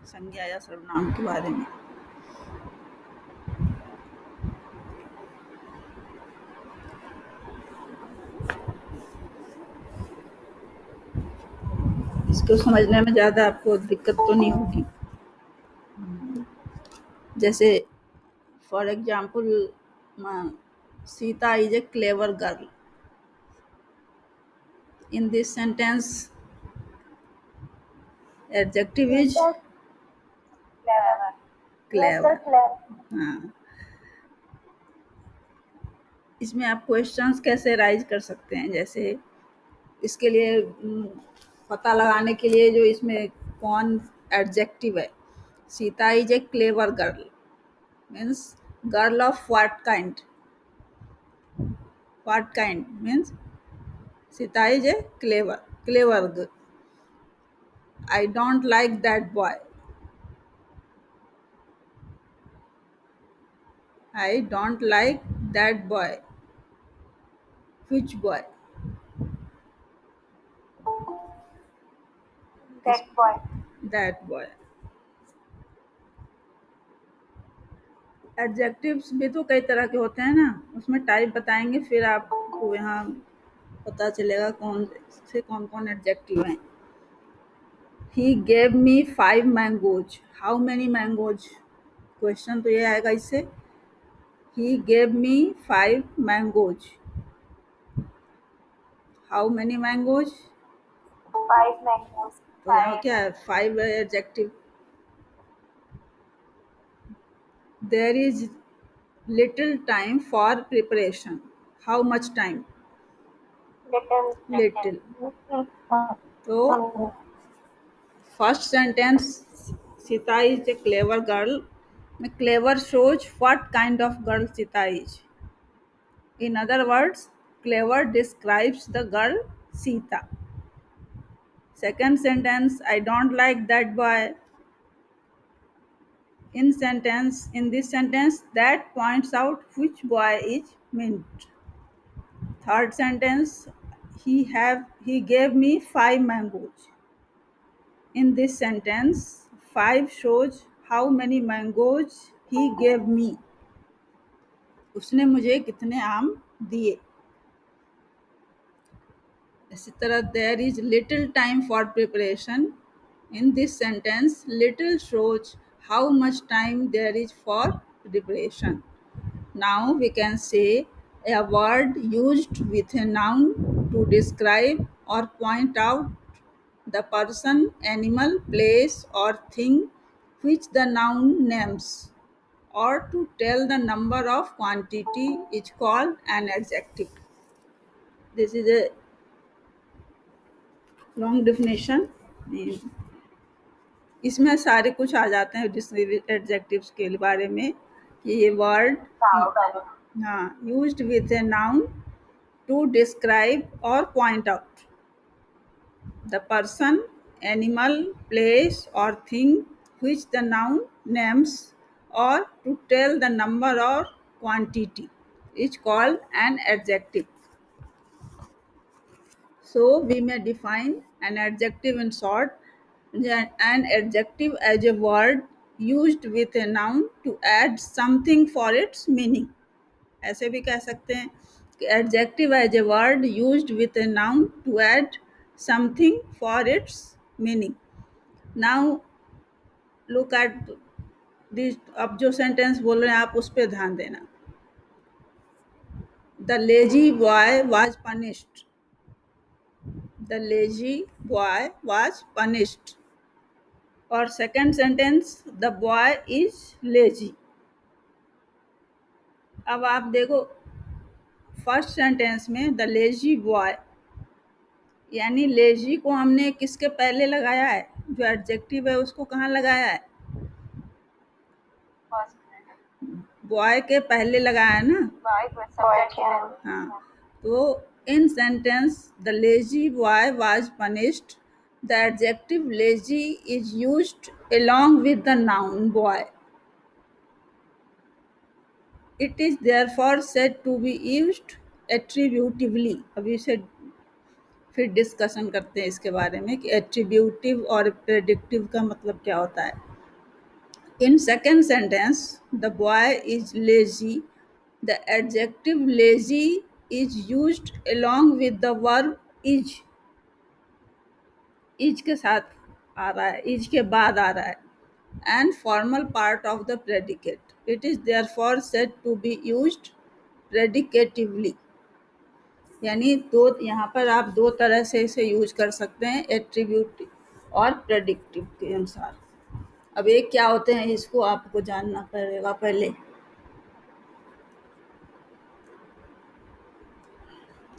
संज्ञा या सर्वनाम के बारे में। इसको समझने में ज़्यादा आपको दिक्कत तो नहीं होगी। जैसे for example, Sita is a clever girl. In this sentence adjective is clever. हाँ, इसमें आप क्वेश्चंस कैसे राइज कर सकते हैं, जैसे इसके लिए पता लगाने के लिए जो इसमें कौन एडजेक्टिव है। Sita is a clever girl means girl of what kind. What kind means Sita is a clever girl. I don't like that boy. I don't like that boy. Which boy? That boy. Adjectives भी तो कई तरह के होते हैं ना, उसमें type बताएंगे, फिर आपको यहाँ पता चलेगा कौन से कौन कौन एडजेक्टिव हैं। He gave me 5 mangoes. How many mangoes? Question तो ये आएगा इससे। He gave me 5 mangoes. How many mangoes? 5 mangoes. तो यहाँ क्या है? 5 adjective. There is little time for preparation. How much time? Little. तो first sentence Sita is a clever girl में clever shows what kind of girl Sita is. In other words, clever describes the girl Sita. Second sentence, I don't like that boy. In this sentence, that points out which boy is meant. Third sentence, he gave me 5 mangoes. In this sentence, 5 shows how many mangoes he gave me. उसने मुझे कितने आम दिए। इसी तरह there is little time for preparation. In this sentence little shows how much time there is for preparation. Now we can say a word used with a noun to describe or point out the person, animal, place or thing which the noun names, or to tell the number of quantity is called an adjective. This is a long definition. इसमें सारे कुछ आ जाते हैं adjectives के बारे में कि ये वर्ड हाँ used with a noun to describe और point out the person, animal, place और thing which the noun names, or to tell the number or quantity is called an adjective. So we may define an adjective in short. An adjective as a word used with a noun to add something for its meaning. ऐसे भी कह सकते हैं कि adjective as a word used with a noun to add something for its meaning. Now look at this. अब जो sentence बोल रहे हैं आप उस पर ध्यान देना। The lazy boy was punished. The lazy boy was punished. और second sentence the boy is lazy. अब आप देखो फर्स्ट सेंटेंस में द लेजी बॉय, यानी लेजी को हमने किसके पहले लगाया है? जो एडजेक्टिव है उसको कहाँ लगाया है? बॉय के पहले लगाया है ना। हाँ, तो in sentence the lazy boy was punished, the adjective lazy is used along with the noun boy. It is therefore said to be used attributively. अभी से फिर डिस्कशन करते हैं इसके बारे में कि एट्रीब्यूटिव और प्रेडिक्टिव का मतलब क्या होता है। In second sentence, the boy is lazy. The adjective lazy is used along with the verb is. Is के साथ आ रहा है, इज के बाद आ रहा है, and formal part of the predicate. It is therefore said to be used predicatively. यानी दो, यहाँ पर आप दो तरह से इसे यूज कर सकते हैं, एट्रीब्यूट और प्रेडिक्टिव के अनुसार. अब एक क्या होते हैं इसको आपको जानना पड़ेगा पहले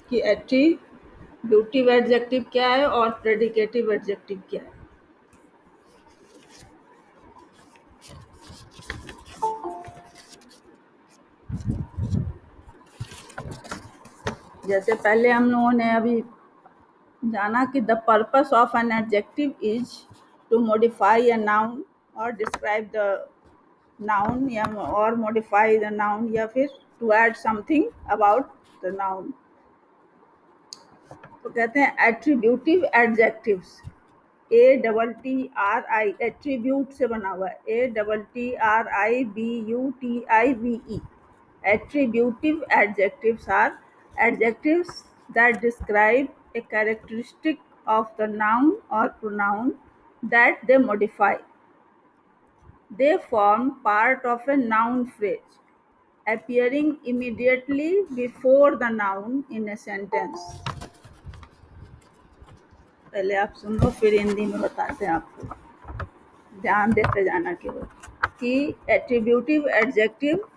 कि एट्रीब्यूटिव एडजेक्टिव क्या है और प्रेडिकेटिव एडजेक्टिव क्या है. जैसे पहले हम लोगों ने अभी जाना कि the purpose of an adjective is to modify a noun और डिस्क्राइब द नाउन, या और मॉडिफाई द नाउन, या फिर to add something about the noun. तो कहते हैं attributive adjectives. A double T R I, attribute से बना हुआ है, A double T R I B U T I V E. Attributive adjectives are adjectives that describe a characteristic of the noun or pronoun that they modify. They form part of a noun phrase, appearing immediately before the noun in a sentence. पहले आप सुन लो फिर हिंदी में बताते हैं आपको, ध्यान देते जाना केवल कि attributive adjective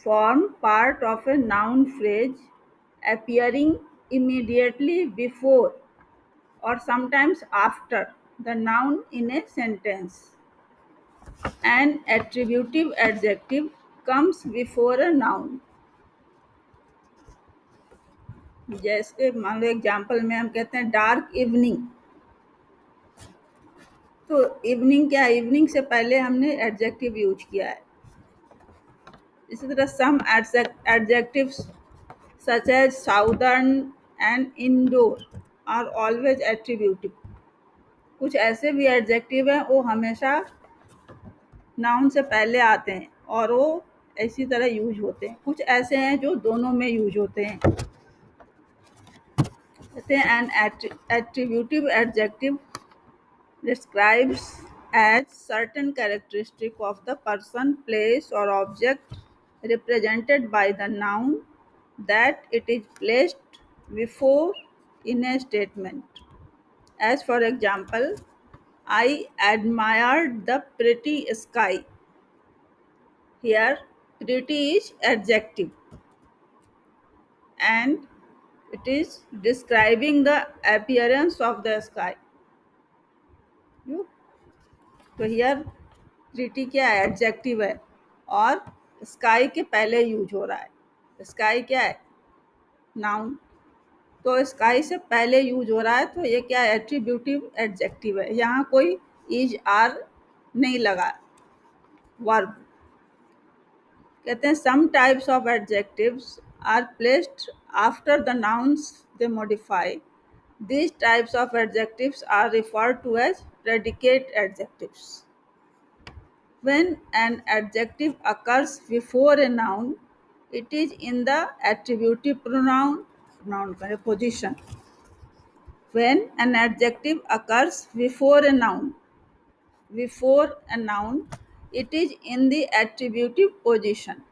form part of a noun phrase appearing immediately before or sometimes after the noun in a sentence. An attributive adjective comes before a noun. जैसे मान लो एग्जाम्पल में हम कहते हैं डार्क इवनिंग, तो इवनिंग क्या है, इवनिंग से पहले हमने एडजेक्टिव यूज किया है. इसी तरह सम adjectives such as southern and indoor are always attributive. कुछ ऐसे भी एडजेक्टिव हैं वो हमेशा नाउन से पहले आते हैं और वो इसी तरह यूज होते हैं. कुछ ऐसे हैं जो दोनों में यूज होते हैं. कहते हैं an attributive adjective describes as certain characteristic of the person, place or object represented by the noun that it is placed before in a statement. As for example, I admired the pretty sky. Here pretty is adjective and it is describing the appearance of the sky. You तो here pretty क्या है, adjective है और sky के पहले use हो रहा है. स्काई क्या है, नाउन, तो स्काई से पहले यूज हो रहा है तो ये क्या है, एट्रीब्यूटिव एडजेक्टिव है. यहाँ कोई इज आर नहीं लगा, वर्ब. कहते हैं some types of adjectives are placed after the nouns they modify. These types of adjectives are referred to as predicate adjectives. When an adjective occurs before a noun, it is in the attributive pronoun position. When an adjective occurs before a noun, it is in the attributive position,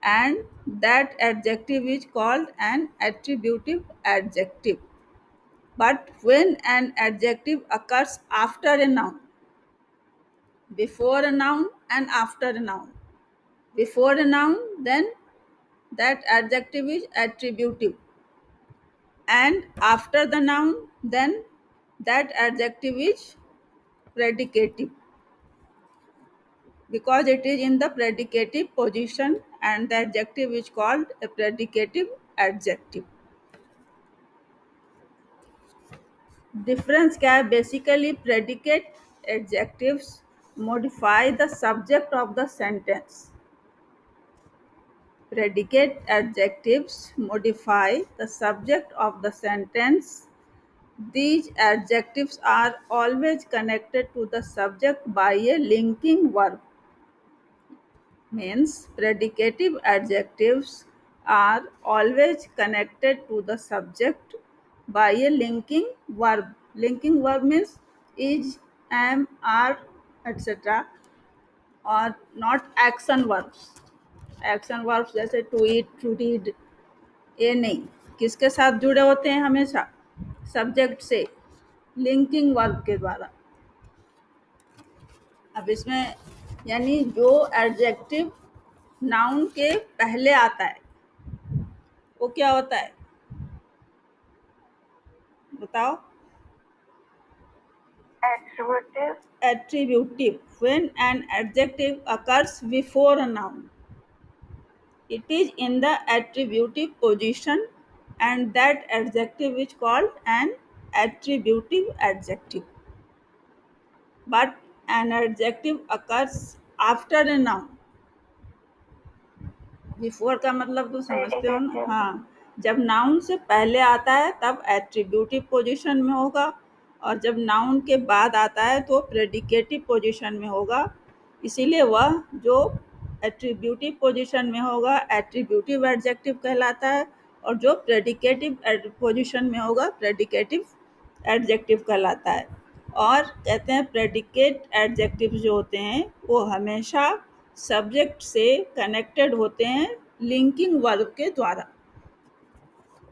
and that adjective is called an attributive adjective. But when an adjective occurs after a noun, before a noun and after a noun, before a noun, then that adjective is attributive, and after the noun, then that adjective is predicative, because it is in the predicative position and the adjective is called a predicative adjective. Difference क्या है, basically predicate adjectives modify the subject of the sentence. Predicate adjectives modify the subject of the sentence These adjectives are always connected to the subject by a linking verb. Means predicative adjectives are always connected to the subject by a linking verb. Linking verb means is, am, are, etc. और not action verbs. Action verbs जैसे to eat, to read, ये नहीं. किसके साथ जुड़े होते हैं हमेशा? सब्जेक्ट से, लिंकिंग वर्ब के द्वारा. अब इसमें यानी जो एडजेक्टिव नाउन के पहले आता है वो क्या होता है बताओ? Attributive. Attributive. When an adjective occurs before a noun, it is in the attributive position, and that adjective is called an attributive adjective. But an adjective occurs after a noun. Before का मतलब तो समझते हो ना? Predicative. हाँ, जब noun से पहले आता है तब एट्रीब्यूटिव पोजीशन में होगा, और जब नाउन के बाद आता है तो प्रेडिकेटिव पोजीशन में होगा. इसीलिए वह जो एट्रीब्यूटिव पोजीशन में होगा एट्रीब्यूटिव एडजेक्टिव कहलाता है, और जो प्रेडिकेटिव पोजीशन में होगा प्रेडिकेटिव एडजेक्टिव कहलाता है. और कहते हैं प्रेडिकेट एडजेक्टिव जो होते हैं वो हमेशा सब्जेक्ट से कनेक्टेड होते हैं लिंकिंग वर्ब के द्वारा.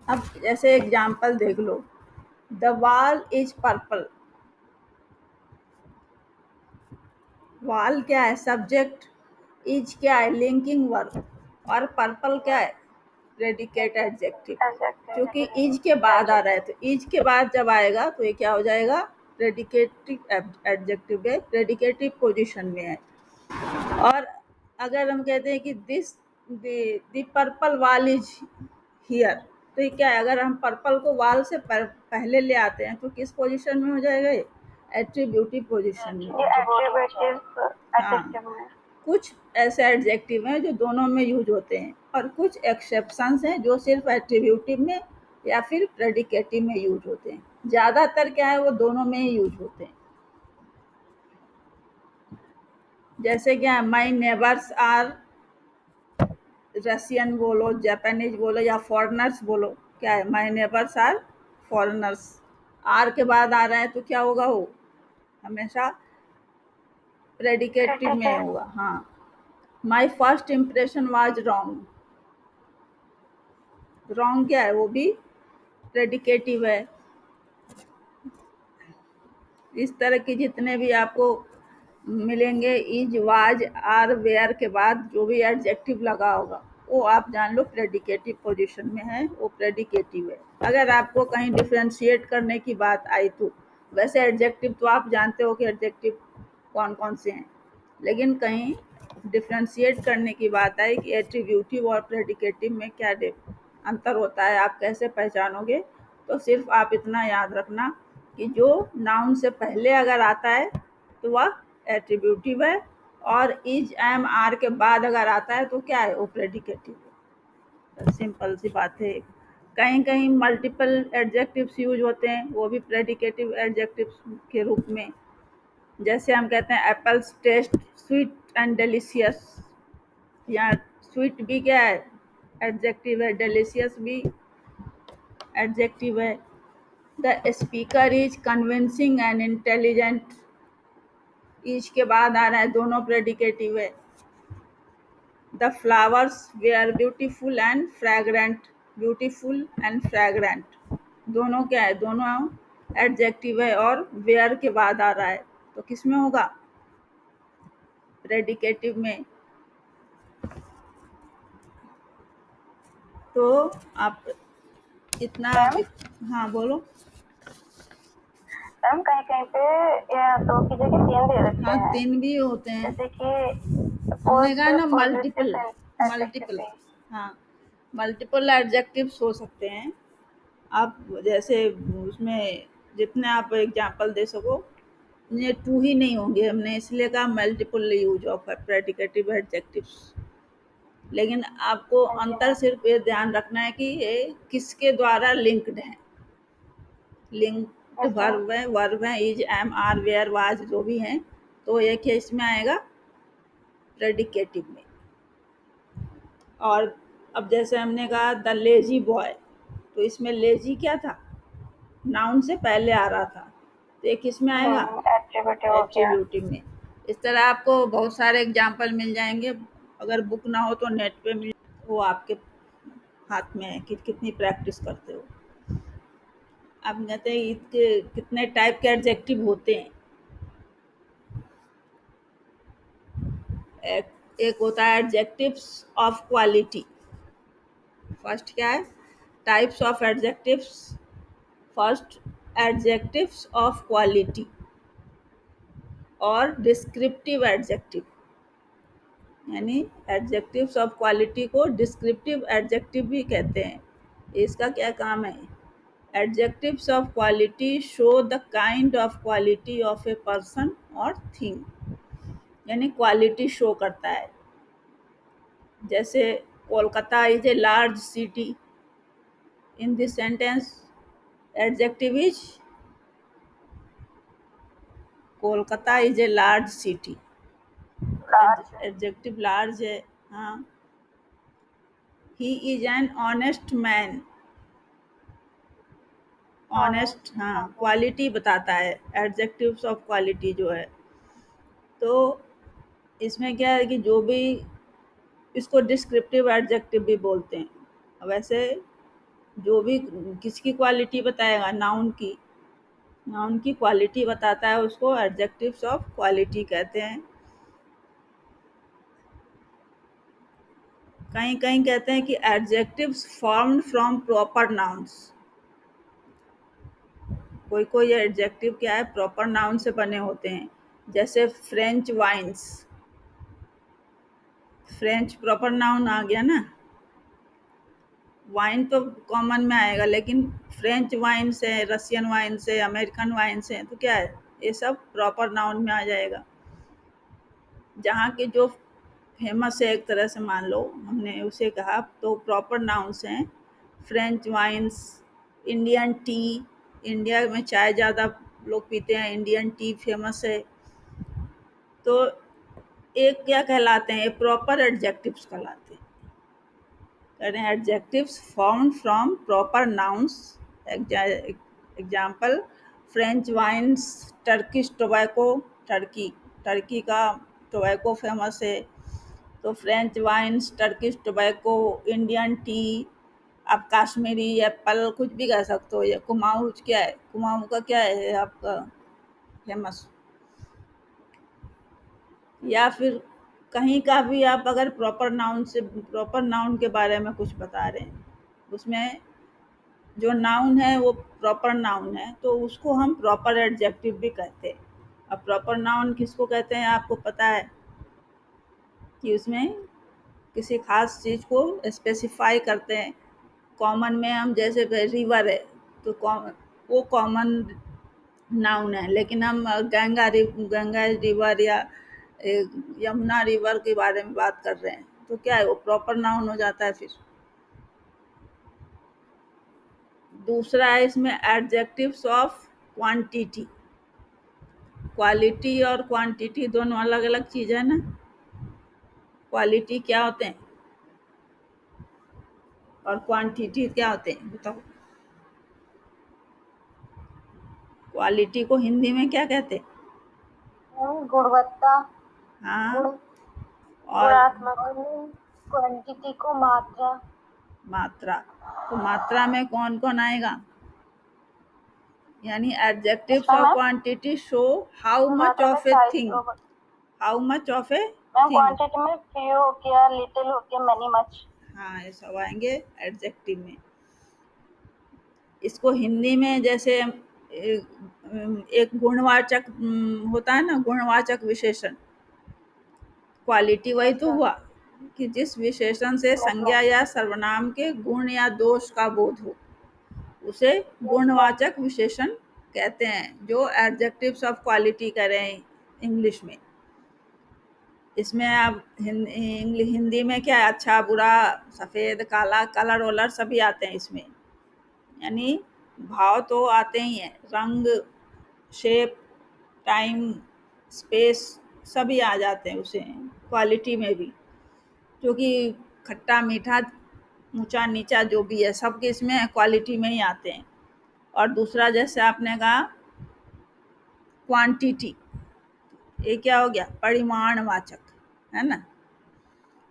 अब जैसे एग्जांपल देख लो, the wall is purple. Wall क्या है? सब्जेक्ट. इज क्या है? Linking verb. और पर्पल क्या है? Predicate adjective. Adjective. क्योंकि इज के बाद आ रहा है तो इज के बाद जब आएगा तो ये क्या हो जाएगा? प्रेडिकेटिव एडजेक्टिव है, प्रेडिकेटिव पोजीशन में है. और अगर हम कहते हैं कि this the purple wall is here, तो ये क्या है? अगर हम पर्पल को वॉल से पहले ले आते हैं तो किस पोजीशन में हो जाएगा? ये एट्रीब्यूटिव पोजीशन में. ये attributive हाँ, adjective में. कुछ ऐसे एडजेक्टिव हैं जो दोनों में यूज होते हैं, और कुछ एक्सेप्शंस हैं जो सिर्फ एट्रीब्यूटिव में या फिर प्रेडिकेटिव में यूज होते हैं. ज़्यादातर क्या है, वो दोनों में ही यूज होते हैं. जैसे क्या, माई नेबर्स आर, रशियन बोलो, जापानीज बोलो या फॉरेनर्स बोलो, क्या है? My neighbours are foreigners. Are के बाद आ रहा है तो क्या होगा? वो हमेशा प्रेडिकेटिव में Predicate. होगा. हाँ. My first impression was wrong. Wrong क्या है? वो भी प्रेडिकेटिव है. इस तरह के जितने भी आपको मिलेंगे इज, वाज, आर, वेयर के बाद जो भी एडजेक्टिव लगा होगा वो आप जान लो प्रेडिकेटिव पोजीशन में है, वो प्रेडिकेटिव है. अगर आपको कहीं डिफ्रेंशिएट करने की बात आई तो वैसे एडजेक्टिव तो आप जानते हो कि एडजेक्टिव कौन कौन से हैं, लेकिन कहीं डिफ्रेंशिएट करने की बात आई कि एट्रीब्यूटिव और प्रेडिकेटिव में क्या अंतर होता है, आप कैसे पहचानोगे? तो सिर्फ आप इतना याद रखना कि जो नाउन से पहले अगर आता है तो वह एट्रीब्यूटिव है, और इज, एम, आर के बाद अगर आता है तो क्या है? वो प्रेडिकेटिव है. सिंपल सी बात है. कहीं कहीं मल्टीपल एडजेक्टिव्स यूज होते हैं, वो भी प्रेडिकेटिव एडजेक्टिव्स के रूप में. जैसे हम कहते हैं apples taste sweet and delicious. या स्वीट भी क्या है? एडजेक्टिव है. डिलीशियस भी एडजेक्टिव है. The speaker is convincing and intelligent. Is के बाद आ रहा है, दोनों प्रेडिकेटिव है. The flowers were beautiful and fragrant. Beautiful and fragrant दोनों क्या है? दोनों एडजेक्टिव है, और वेयर के बाद आ रहा है तो किस में होगा? प्रेडिकेटिव में. तो आप इतना. मैम हाँ बोलो. मैम कहीं कहीं पे या दो की जगह तीन दे रखे हाँ, हैं. 3 भी होते हैं. जैसे कि हमने पोस्ट कहा ना पोजेसिव मल्टीपल. Adjective multiple. भी. हाँ, मल्टीपल एडजेक्टिव्स हो सकते हैं. आप जैसे उसमें जितने आप एग्जांपल दे सको, ये 2 ही नहीं होंगे. हमने इसलिए कहा multiple use of predicative adjectives. लेकिन आपको हाँ जी अंतर मैम. सिर्फ ये ध्यान रखना है कि ये किसके द्वारा लिंक्ड है. Linked yes ma'am. वर्ब है, is, am, are, were, was, जो भी हैं, तो ये क्या इसमें आएगा, प्रेडिकेटिव में। और अब जैसे हमने कहा द लेजी बॉय, तो इसमें लेजी क्या था, नाउन से पहले आ रहा था, तो ये किस में आएगा, Attributive हो गया. एट्रीब्यूटिव में। इस तरह आपको बहुत सारे एग्जाम्पल मिल जाएंगे, अगर बुक ना हो तो नेट पे मिल, वो आपके हाथ में है कि कितनी प्रैक्टिस करते हो। आप कहते हैं इसके कितने टाइप के एडजेक्टिव होते हैं। एक होता है एडजेक्टिव्स ऑफ क्वालिटी। फर्स्ट क्या है, types of adjectives. First, adjectives of quality और डिस्क्रिप्टिव एडजेक्टिव, यानी एडजेक्टिव्स ऑफ क्वालिटी को डिस्क्रिप्टिव एडजेक्टिव भी कहते हैं। इसका क्या काम है, adjectives of quality show the kind of quality of a person और थिंग, यानी क्वालिटी शो करता है। जैसे Kolkata is a large city, in this sentence adjective is Kolkata is a large city, Large. Adjective large है। हाँ, he is an honest man, Honest. Honest, हाँ, quality बताता है एडजेक्टिव्स ऑफ क्वालिटी जो है। तो इसमें क्या है कि जो भी, इसको डिस्क्रिप्टिव एडजेक्टिव भी बोलते हैं। वैसे जो भी किसकी क्वालिटी बताएगा, नाउन की क्वालिटी बताता है, उसको एडजेक्टिव्स ऑफ क्वालिटी कहते हैं। कहीं कहीं कहते हैं कि adjectives formed from proper nouns. कोई कोई एडजेक्टिव क्या है, प्रॉपर नाउन से बने होते हैं। जैसे French wines, French proper noun आ गया ना, वाइन तो कॉमन में आएगा, लेकिन फ्रेंच वाइन से, रशियन वाइन से, अमेरिकन वाइन से, तो क्या है, ये सब प्रॉपर नाउन में आ जाएगा। जहाँ के जो फेमस है, एक तरह से मान लो हमने उसे कहा, तो प्रॉपर नाउन्स हैं French wines, Indian tea, India में चाय ज़्यादा लोग पीते हैं, इंडियन टी फेमस है। तो एक क्या कहलाते हैं, प्रॉपर एडजेक्टिव्स कहलाते हैं। कह रहे हैं adjectives formed from proper nouns. Example, French wines, Turkish tobacco, Turkey, Turkey का टोबैको फेमस है, तो French wines, Turkish tobacco, Indian tea. आप काश्मीरी एप्पल कुछ भी कह सकते हो। ये कुमाऊँ क्या है, कुमाऊँ का क्या है आपका फेमस, या फिर कहीं का भी आप अगर प्रॉपर नाउन से, प्रॉपर नाउन के बारे में कुछ बता रहे हैं, उसमें जो नाउन है वो प्रॉपर नाउन है, तो उसको हम प्रॉपर एडजेक्टिव भी कहते हैं। अब प्रॉपर नाउन किसको कहते हैं, आपको पता है कि उसमें किसी खास चीज़ को स्पेसिफाई करते हैं। कॉमन में हम जैसे रिवर है, तो वो कॉमन नाउन है, लेकिन हम गंगा रिवर या ए, यमुना रिवर के बारे में बात कर रहे हैं, तो क्या है, वो प्रॉपर नाउन हो जाता है फिर। दूसरा है इसमें एडजेक्टिव्स ऑफ क्वांटिटी। क्वालिटी और क्वांटिटी दोनों अलग अलग चीज़ है ना। क्वालिटी क्या होते हैं और क्वांटिटी क्या होते हैं, बताओ। क्वालिटी को हिंदी में क्या कहते हैं, गुणवत्ता. हाँ, गुण. और गुणात्मक. क्वांटिटी को मात्रा. मात्रा, तो मात्रा में कौन कौन आएगा, यानी एडजेक्टिव्स इसमें of ma'am, quantity show how much मात्रा में ऑफ ए साइज थिंग, को. How much of A ma'am thing. Quantity में फ्यू हो गया, लिटिल हो गया, मैनी, मच. हाँ, ये सब आएंगे एडजेक्टिव में। इसको हिंदी में जैसे एक गुणवाचक होता है ना, गुणवाचक विशेषण। क्वालिटी वही यस तो मैम. हुआ कि जिस विशेषण से यस मैम. संज्ञा या सर्वनाम के गुण या दोष का बोध हो, उसे यस मैम. गुणवाचक विशेषण कहते हैं, जो एडजेक्टिव्स ऑफ क्वालिटी कह रहे हैं इंग्लिश में। इसमें आप हिंदी में क्या है, अच्छा बुरा, सफ़ेद काला, कलर वलर सभी आते हैं इसमें, यानी भाव तो आते ही हैं, रंग, शेप, टाइम, स्पेस, सभी आ जाते हैं उसे, क्वालिटी में भी, क्योंकि खट्टा मीठा ऊंचा नीचा जो भी है सबके इसमें क्वालिटी में ही आते हैं। और दूसरा जैसे आपने कहा क्वांटिटी, ये क्या हो गया, परिमाणवाचक, है ना।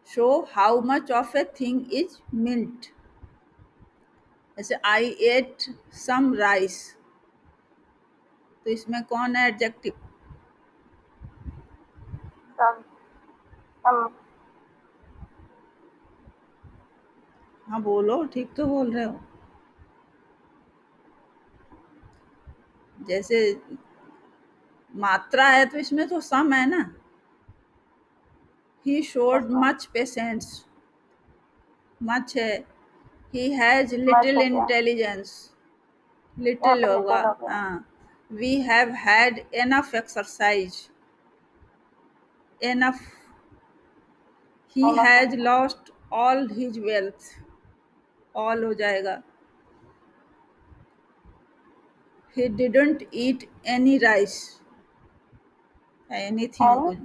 Show how much of a thing is meant, जैसे आई एट सम राइस, तो इसमें कौन है एडजेक्टिव? सब सम हाँ बोलो, ठीक तो बोल रहे हो। जैसे मात्रा है तो इसमें तो सम है ना। He yes showed ma'am. Much patience, much है। ही हैज मच लिटिल हो गया, इंटेलिजेंस, यहाँ लिटिल पे होगा। लिटिल हो गया। हाँ। We have had enough exercise, enough. He enough हो हैज गया। Lost all his wealth, all हो जाएगा। He didn't eat any rice, anything, an कुछ,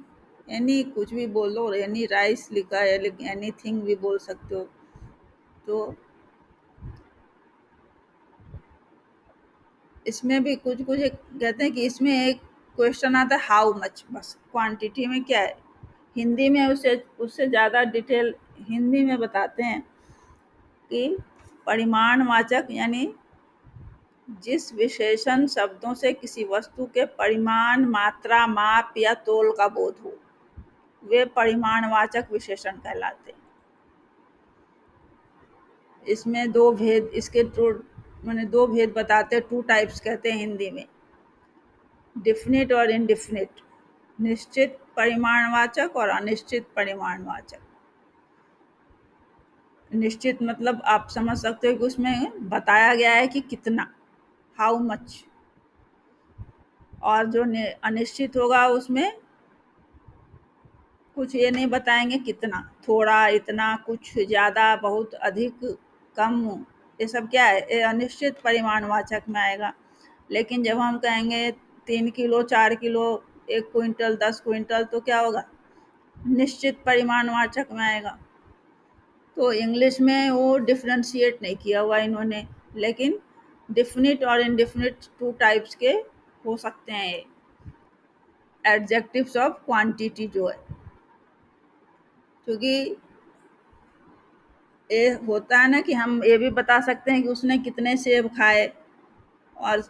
एनी कुछ भी बोलो, एनी राइस लिखा है लेकिन एनीथिंग भी बोल सकते हो। तो इसमें भी कुछ कुछ कहते हैं कि इसमें एक क्वेश्चन आता है हाउ मच, बस क्वांटिटी में क्या है, हिंदी में उससे उससे ज़्यादा डिटेल हिंदी में बताते हैं कि परिमाणवाचक यानी जिस विशेषण शब्दों से किसी वस्तु के परिमाण, मात्रा, माप या तोल का बोध हो, वे परिमाणवाचक विशेषण कहलाते हैं। इसमें दो भेद, इसके टू मैंने दो भेद बताते हैं, टू टाइप्स कहते हैं हिंदी में, डिफिनिट और इनडिफिनिट, निश्चित परिमाणवाचक और अनिश्चित परिमाणवाचक। निश्चित मतलब आप समझ सकते हो कि उसमें बताया गया है कि कितना, हाउ मच, और जो अनिश्चित होगा उसमें कुछ ये नहीं बताएंगे कितना, थोड़ा, इतना, कुछ, ज़्यादा, बहुत, अधिक, कम, ये सब क्या है, ये अनिश्चित परिमाणवाचक में आएगा। लेकिन जब हम कहेंगे 3 किलो, 4 किलो, 1 क्विंटल, 10 क्विंटल, तो क्या होगा, निश्चित परिमाणवाचक में आएगा। तो इंग्लिश में वो डिफ्रेंशिएट नहीं किया हुआ इन्होंने, लेकिन डिफिनिट और इनडिफिनिट टू टाइप्स के हो सकते हैं ये एडजेक्टिव्स ऑफ क्वांटिटी जो है, क्योंकि ये होता है ना कि हम ये भी बता सकते हैं कि उसने कितने सेब खाए, और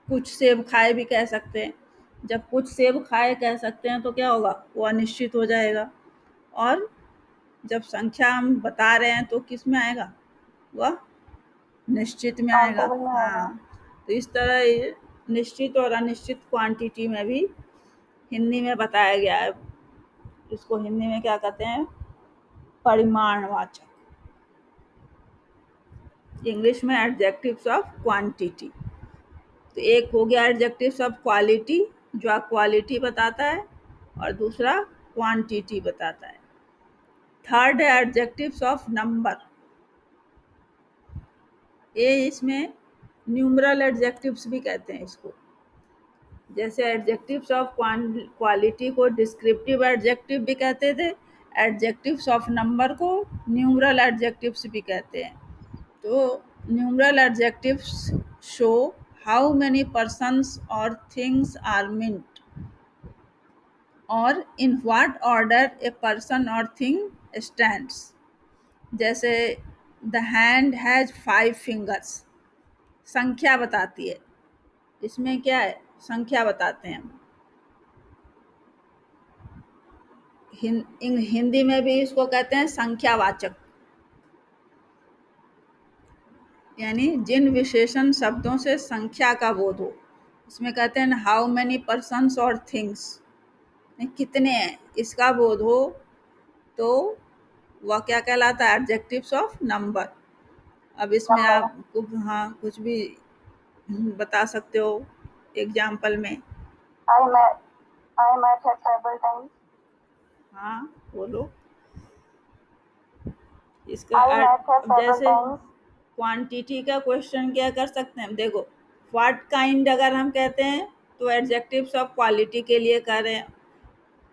कुछ सेब खाए भी कह सकते हैं। जब कुछ सेब खाए कह सकते हैं तो क्या होगा, वो अनिश्चित हो जाएगा। और जब संख्या हम बता रहे हैं तो किस में आएगा, वह निश्चित में आएगा। काउंटेबल में आएगा। हाँ, तो इस तरह ये निश्चित और अनिश्चित क्वांटिटी में भी हिंदी में बताया गया है। इसको हिंदी में क्या कहते हैं, परिमाणवाचक, इंग्लिश में एडजेक्टिव्स ऑफ क्वांटिटी। तो एक हो गया एडजेक्टिव्स ऑफ क्वालिटी, जो क्वालिटी बताता है, और दूसरा क्वांटिटी बताता है। थर्ड है एडजेक्टिव्स ऑफ नंबर, ये इसमें न्यूमरल एडजेक्टिव्स भी कहते हैं इसको। जैसे एडजेक्टिव्स ऑफ क्वालिटी को डिस्क्रिप्टिव एडजेक्टिव भी कहते थे, एडजेक्टिव्स ऑफ नंबर को न्यूमरल एडजेक्टिव्स भी कहते हैं। तो numeral adjectives show how many persons or things are meant, और in what order a person or thing stands। जैसे the hand has 5 fingers, संख्या बताती है, इसमें क्या है, संख्या बताते हैं हम। हिंदी में भी इसको कहते हैं संख्यावाचक, यानी जिन विशेषण शब्दों से संख्या का बोध हो, इसमें कहते हैं हाउ मैनी पर्सन्स और थिंग्स, कितने हैं, इसका बोध हो, तो वह क्या कहलाता है, एडजेक्टिव्स ऑफ नंबर। अब इसमें नंबर। आप हाँ कुछ भी बता सकते हो एग्जाम्पल में। आई मैट आई मैट है सेवरल टाइम्स। हाँ बोलो इसका आई मैट है अब सेवरल जैसे टाइम्स। क्वांटिटी का क्वेश्चन क्या कर सकते हैं, देखो व्हाट काइंड अगर हम कहते हैं तो एडजेक्टिव्स ऑफ क्वालिटी के लिए कर रहे हैं।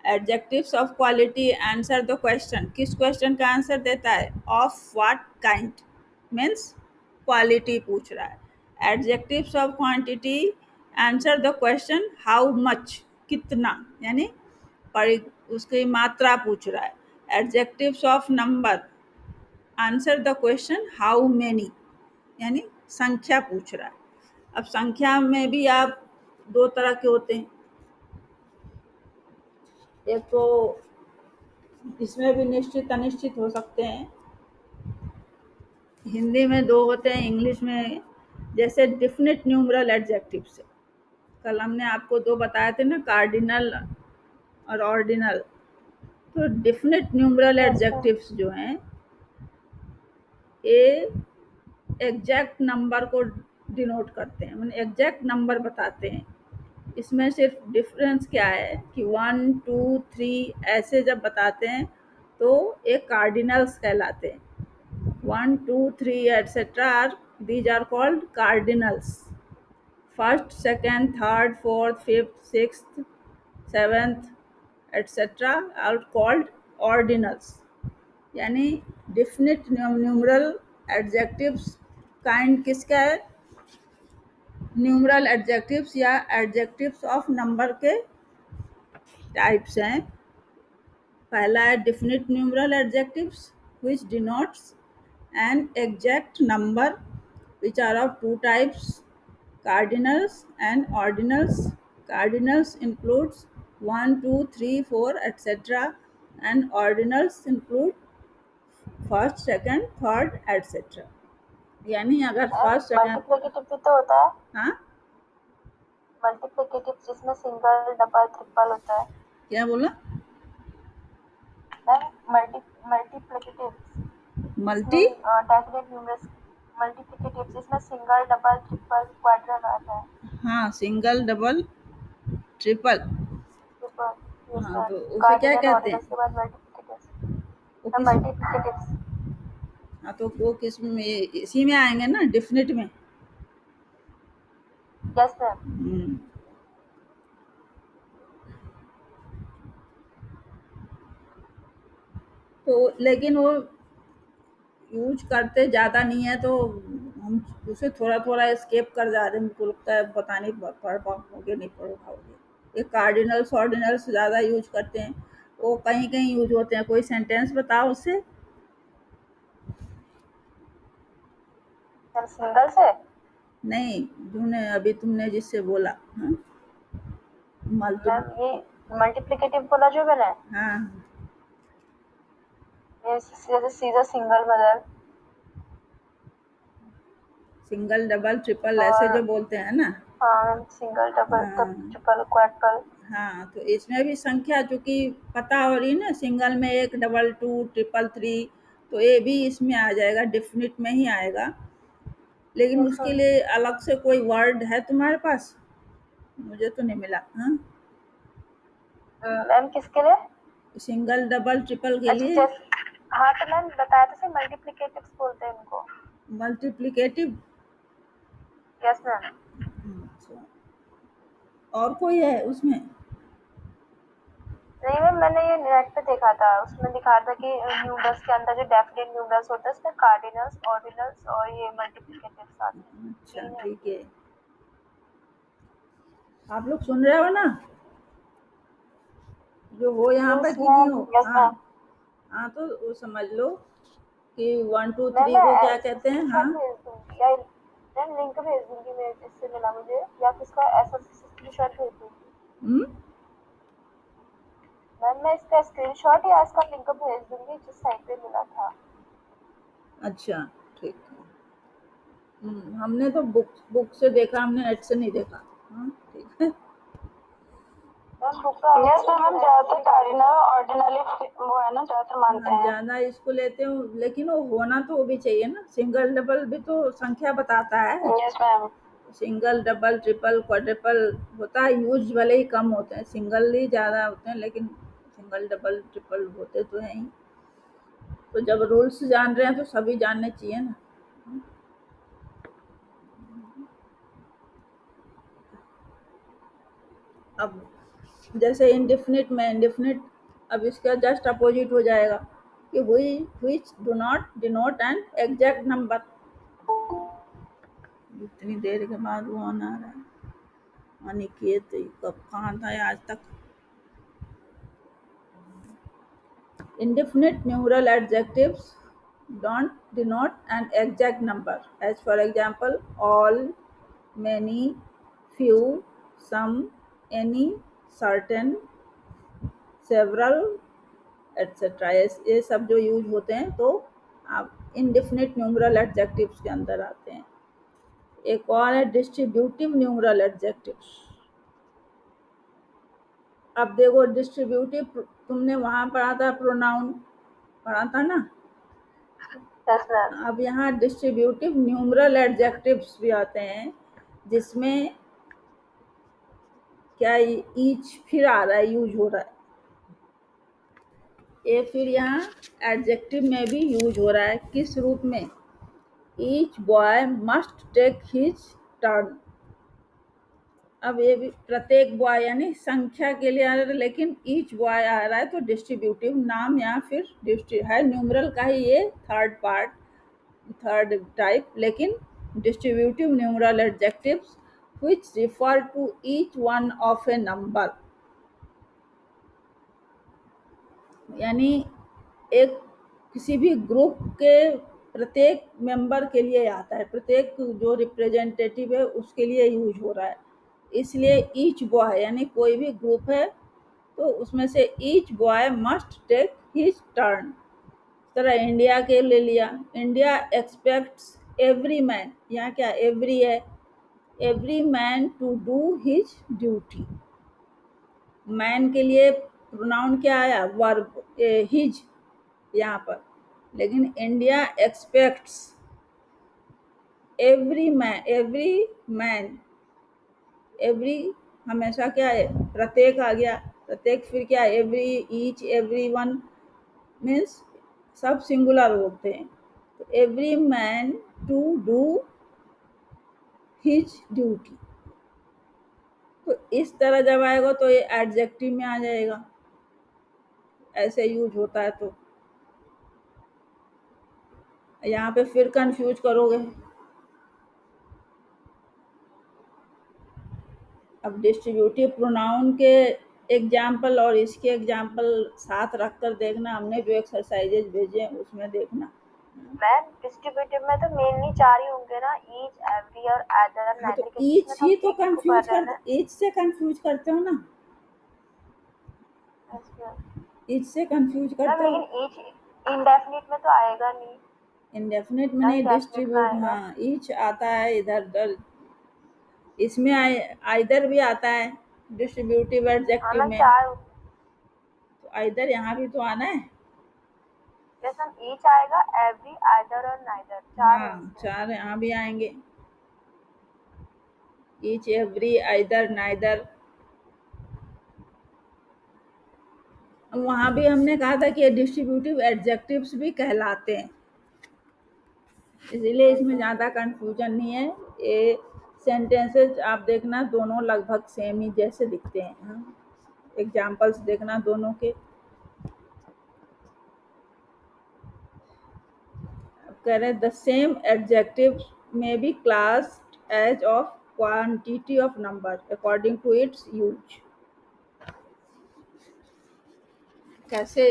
Adjectives of quality answer the question, किस क्वेश्चन का आंसर देता है, of what kind, means quality पूछ रहा है। Adjectives of quantity answer the question how much, कितना, यानी उसकी मात्रा पूछ रहा है। Adjectives of number answer the question how many, यानी संख्या पूछ रहा है। अब संख्या में भी आप दो तरह के होते हैं, एक तो इसमें भी निश्चित अनिश्चित हो सकते हैं। हिंदी में दो होते हैं, इंग्लिश में जैसे डिफिनिट न्यूमरल एडजेक्टिव्स है। कल हमने आपको दो बताए थे ना, कार्डिनल और ऑर्डिनल। तो definite numeral yes ma'am. Adjectives जो हैं ये एग्जैक्ट नंबर को डिनोट करते हैं, मतलब एग्जैक्ट नंबर बताते हैं। इसमें सिर्फ डिफरेंस क्या है कि 1 2 3 ऐसे जब बताते हैं तो एक कार्डिनल्स कहलाते हैं। 1 2 3 etcetera are, these are called cardinals. First second third fourth fifth sixth seventh etcetera are called ordinals. यानी डिफिनिट न्यूमरल एडजेक्टिव्स काइंड किसका है, न्यूमरल एडजेक्टिव्स या एडजेक्टिव्स ऑफ नंबर के टाइप्स हैं। पहला है definite numeral adjectives which denotes an exact number, which are of two types, cardinals and ordinals. Cardinals includes 1 2 3 4 etc., and ordinals include first second third etcetera. यानी अगर ma'am first second, multiplicative भी तो होता है। हाँ मल्टीप्लिकेटिव जिसमें single double triple होता है। क्या बोला, मैम मल्टीप्लिकेटिव मल्टी, जिसमें डेफिनेट न्यूमरल्स, मल्टीप्लिकेटिव जिसमें सिंगल डबल ट्रिपल क्वाड्रल आता है। हाँ single double triple, triple, yes हाँ मैम। तो उसे क्या कार्डिनल कहते हैं, ऑर्डिनल्स के बाद मल्टीप्लिकेटिव्स। वो मैम किस, मल्टीप्लिकेटिव्स। हाँ तो वो किस में, इसी में आएंगे ना, डिफिनिट में। Yes ma'am. हम्म, तो लेकिन वो यूज करते ज़्यादा नहीं है, तो हम उसे थोड़ा थोड़ा स्केप कर जा रहे हैं। मुझको लगता है पता नहीं पढ़ पाओगे नहीं पढ़ पाओगे। ये कार्डिनल्स ऑर्डिनल्स ज़्यादा यूज करते हैं, वो कहीं कहीं यूज होते हैं। कोई सेंटेंस बताओ उससे। मैम सिंगल से। नहीं, तुमने जिससे बोला, हाँ मल्टी, मैम ये मल्टीप्लिकेटिव बोला जो मैंने, हाँ ये सीधा सीधा single mother single double triple ऐसे जो और बोलते हैं ना। हाँ मैम सिंगल डबल तब हाँ ट्रिपल क्वाड्रल। हाँ, तो इसमें भी संख्या चूंकि पता हो रही ना, सिंगल में एक, डबल टू, ट्रिपल थ्री, तो ये भी इसमें आ जाएगा, डेफिनिट में ही आएगा। लेकिन यस उसके मैम। लिए अलग से कोई वर्ड है तुम्हारे पास, मुझे तो नहीं मिला। हाँ मैम किसके लिए? सिंगल डबल ट्रिपल के अच्छा लिए, जैसे, हाँ तो मैम बताया तो सही, मल्टीप्लिकेटिव्स बोलते हैं उनको। मल्टीप्लिकेटिव। Yes ma'am. अच्छा, और कोई है उसमें, नहीं मैम मैंने ये नेट पे देखा था, उसमें दिखा था कि न्यूमरल्स के अंदर जो डेफिनेट न्यूमरल्स होते हैं उसमें कार्डिनल्स ऑर्डिनल्स और ये मल्टीप्लिकेटिव्स आते हैं। अच्छा तीन है। ठीक है। आप लोग सुन रहे हो ना, जो हो यहाँ पे यस कि नहीं मैम। हो, यस हाँ मैम। हाँ, तो वो समझ लो कि 1 2 मैम 3 मैं को क्या कहते हैं। हाँ स्क्रीनशॉट भेज दूंगी या मैम लिंक भेज दूंगी, मैं जिससे मिला मुझे, या किसका ऐसा स्क्रीनशॉट भेज दूंगी। हम्म, मैम मैं इसका स्क्रीनशॉट या इसका लिंक भेज दूंगी जिस साइट पे मिला था। अच्छा ठीक है। हमने तो बुक बुक से देखा, हमने नेट से नहीं देखा। हाँ ठीक है। मैम बुक का यस मैम, हम ज्यादातर कार्डिनल ऑर्डिनली वो है ना ज्यादातर मानते हाँ हैं। ज़्यादा इसको लेते हो, लेकिन वो होना तो वो भी चाहिए ना, सिंगल डबल भी तो संख्या बताता है। Yes ma'am. Single double triple quadruple होता है, यूज भले ही कम होते हैं, सिंगल ही ज़्यादा होते हैं, लेकिन सिंगल डबल ट्रिपल होते तो हैं ही। तो जब रूल्स जान रहे हैं तो सभी जानने चाहिए ना। अब जैसे इंडेफिनिट में इंडेफिनिट, अब इसका जस्ट अपोजिट हो जाएगा कि which do not denote an exact number. इतनी देर के बाद वो आ रहा है अनिकेत, कब कहाँ था ये आज तक। Indefinite numeral adjectives don't denote an exact number, as for example, all, many, few, some, any, certain, several, etc. ये सब जो यूज होते हैं तो आप indefinite numeral adjectives के अंदर आते हैं। एक और है distributive numeral adjectives। अब देखो डिस्ट्रीब्यूटिव तुमने वहां पढ़ा था, प्रोनाउन पढ़ा था ना। Yes ma'am. अब यहाँ डिस्ट्रीब्यूटिव न्यूमरल एडजेक्टिव्स भी आते हैं, जिसमें क्या ईच फिर आ रहा है, यूज हो रहा है। ये फिर यहाँ एडजेक्टिव में भी यूज हो रहा है, किस रूप में? Each boy must take his turn. अब ये भी प्रत्येक बॉय यानी संख्या के लिए आ रहा है, लेकिन ईच बॉय आ रहा है तो डिस्ट्रीब्यूटिव नाम या फिर है न्यूमरल का ही ये थर्ड पार्ट, थर्ड टाइप, लेकिन distributive numeral adjectives which refer to each one of a number, यानी एक किसी भी ग्रुप के प्रत्येक मेंबर के लिए आता है, प्रत्येक जो रिप्रेजेंटेटिव है उसके लिए यूज हो रहा है। इसलिए ईच बॉय यानी कोई भी ग्रुप है तो उसमें से each boy must take his turn. तरह इंडिया के ले लिया, इंडिया एक्सपेक्ट्स एवरी मैन, यहाँ क्या एवरी है, every man to do his duty. Man के लिए प्रोनाउन क्या आया, वर्ब, हिज यहाँ पर, लेकिन India expects every man, every हमेशा क्या है, प्रत्येक आ गया, प्रत्येक फिर क्या, every, each, every one means सब सिंगुलर होते हैं। तो every man to do his duty, तो इस तरह जब आएगा तो ये एडजेक्टिव में आ जाएगा, ऐसे यूज होता है। तो यहाँ पे फिर कंफ्यूज करोगे। अब डिस्ट्रीब्यूटिव प्रोनाउन के एग्जाम्पल और इसके एग्जाम्पल साथ रखकर देखना, हमने जो एक्सरसाइजेज भेजे हैं उसमें देखना। मैम डिस्ट्रीब्यूटिव में तो मेनली चार ही होंगे ना, ईच, एवरी और अदर, हाँ तो नाइदर के, ईच इसमें तो ही हम तो एक ही को कर कंफ्यूज रहे हैं ना। कर, ईच से कंफ्यूज करते हो ना, यस मैम। ईच से कंफ्यूज मैम करते हो। लेकिन ईच इंडेफिनिट में तो आएगा नहीं इंडेफिनिट में ना, नहीं, इंडेफिनिट में डिस्ट्रीब्यूट, आएगा। हाँ ईच आता है इधर उधर, इसमें आइदर भी आता है डिस्ट्रीब्यूटिव हाँ एडजेक्टिव मैम में, चार। तो आइदर यहाँ भी तो आना है। यस मैम, ईच आएगा, एवरी, आइदर और नाइदर, चार है हाँ इसमें। चार यहाँ भी आएंगे, ईच, एवरी, आइदर, नाइदर। वहां भी हमने कहा था कि डिस्ट्रीब्यूटिव एडजेक्टिव्स भी कहलाते हैं, इसीलिए यस इसमें मैम। ज़्यादा कंफ्यूजन नहीं है। ये सेंटेंसेस आप देखना दोनों लगभग सेम ही जैसे दिखते हैं। हाँ, एग्जाम्पल्स देखना दोनों के। अब कह रहे हैं the same adjective may be classed as of quantity of number according to its use. कैसे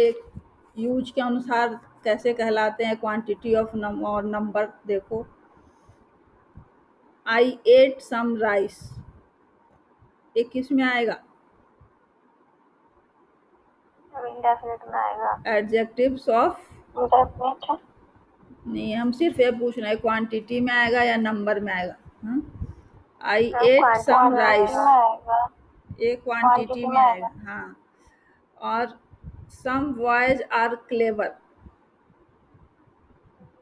यूज के अनुसार कैसे कहलाते हैं क्वांटिटी ऑफ और नंबर, देखो आई एट सम राइस, ये किस में आएगा, अब इंडेफिनिट में आएगा। Adjectives of, indefinite. नहीं हम सिर्फ ये पूछ रहे हैं क्वांटिटी में आएगा या नंबर में आएगा। I ma'am ate some quantity rice, में आएगा। ये क्वांटिटी क्वांटिटी में में आएगा। आएगा। हाँ, और सम बॉयज आर क्लेवर,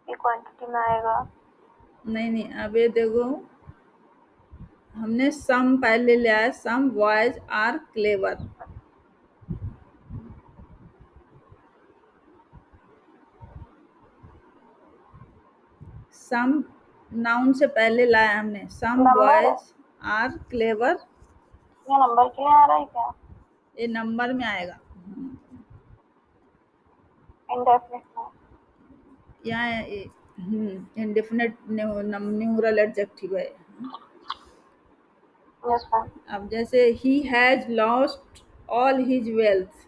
ये क्वांटिटी में आएगा। नहीं नहीं, अब ये देखो हमने सम पहले लिया है, some boys are clever, some noun से पहले लाया हमने, सम नंबर है। बॉयज आर क्लेवर, ये नंबर के लिए आ रहा है क्या? ये नंबर में आएगा। इंडेफिनिट में। यहाँ इंडेफिनेट न्यूमरल एडजेक्टिव है। Yes ma'am. अब जैसे he has lost all his wealth,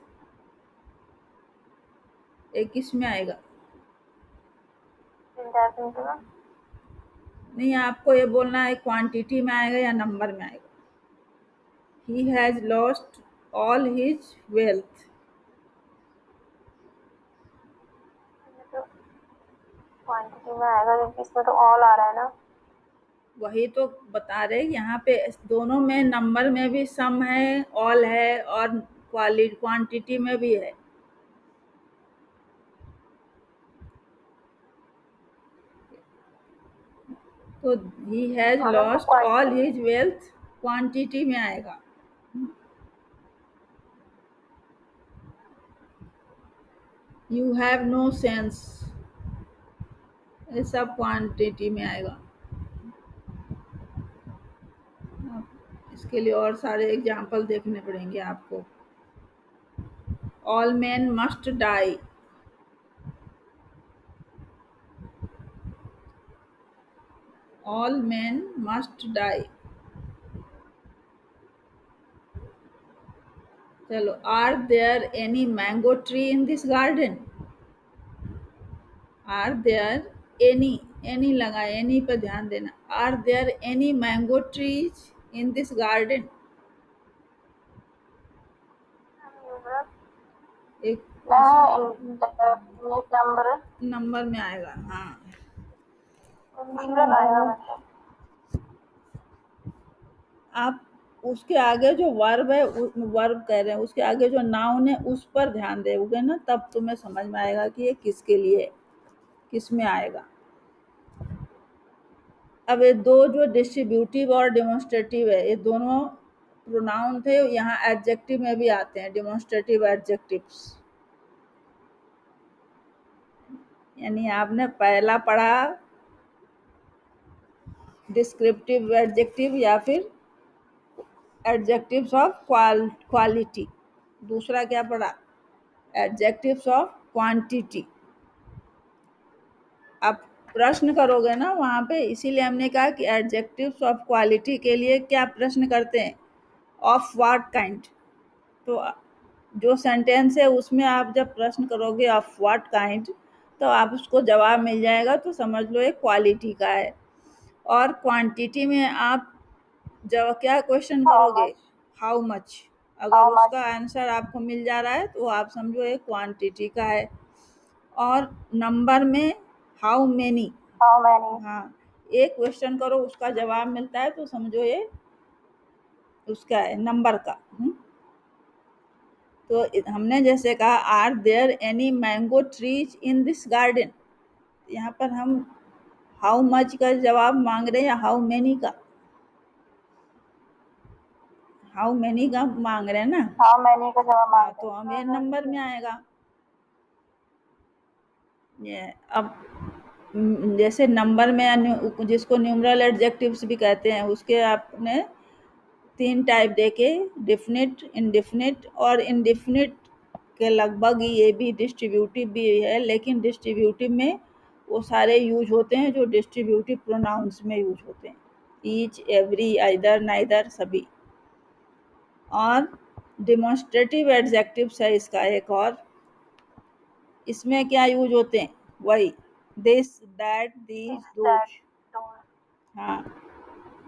ये किस में आएगा? इंडेफिनिट में। नहीं, आपको ये बोलना है क्वांटिटी में आएगा या नंबर में आएगा। He has lost all his wealth, तो क्वांटिटी में आएगा क्योंकि इसमें तो ऑल आ रहा है ना। वही तो बता रहे यहाँ पे दोनों में, नंबर में भी सम है, ऑल है, और क्वांटिटी में भी है। तो ही हैज हाँ मैम, तो lost all quantity. His wealth quantity में आएगा। यू हैव नो सेंस, ये सब क्वांटिटी में आएगा। इसके लिए और सारे एग्जाम्पल देखने पड़ेंगे आपको। All man must die, all man must die. चलो, are there any mango tree in this garden? Are there any लगा, एनी पर ध्यान देना। Are there any mango trees in this garden? Numeral एक इंडेफिनिट नंबर। नंबर में आएगा। हाँ, numeral आएगा मतलब। आप उसके आगे जो वर्ब है, वर्ब कह रहे हैं, उसके आगे जो नाउन है उस पर ध्यान दोगे ना, तब तुम्हें समझ में आएगा कि ये किसके लिए है, किस में आएगा। अब ये दो जो डिस्ट्रीब्यूटिव और डेमोन्स्ट्रेटिव है, ये दोनों प्रोनाउन थे, यहाँ एडजेक्टिव में भी आते हैं, डेमोन्स्ट्रेटिव एडजेक्टिव्स। यानी आपने पहला पढ़ा डिस्क्रिप्टिव एडजेक्टिव या फिर एडजेक्टिव्स ऑफ क्वालिटी, दूसरा क्या पढ़ा? Adjectives of quantity. आप प्रश्न करोगे ना वहाँ पे, इसीलिए हमने कहा कि एडजेक्टिव्स ऑफ क्वालिटी के लिए क्या प्रश्न करते हैं? Of what kind. तो जो सेंटेंस है उसमें आप जब प्रश्न करोगे ऑफ व्हाट काइंड, तो आप उसको जवाब मिल जाएगा, तो समझ लो ये क्वालिटी का है। और क्वांटिटी में आप जब क्या क्वेश्चन हाउ करोगे? मच। How much. अगर हाउ मच। उसका आंसर आपको मिल जा रहा है तो आप समझो ये क्वांटिटी का है। और नंबर में हाउ मेनी। How many. हाँ, एक क्वेश्चन करो उसका जवाब मिलता है तो समझो ये उसका है, नंबर का। तो हमने जैसे कहा are there any mango trees in this garden, यहाँ पर हम हाउ मच का जवाब मांग रहे हैं या हाउ मेनी का? हाउ मेनी का मांग रहे हैं ना। हाउ मैनी का जवाब हाँ, मांग रहे तो हैं। हम ये नंबर में आएगा। ये अब जैसे नंबर में जिसको न्यूमरल एडजेक्टिव्स भी कहते हैं, उसके आपने तीन टाइप देखे, डिफिनिट, इनडिफिनिट और इनडिफिनिट के लगभग ही ये भी डिस्ट्रीब्यूटिव भी है, लेकिन डिस्ट्रीब्यूटिव में वो सारे यूज होते हैं जो डिस्ट्रीब्यूटिव प्रोनाउंस में यूज होते हैं, ईच, एवरी, आइदर, नाइदर, सभी। और डिमॉन्स्ट्रेटिव एडजेक्टिव्स है इसका एक और, इसमें क्या यूज होते हैं? वही this, that, these, this that those. Those. हाँ,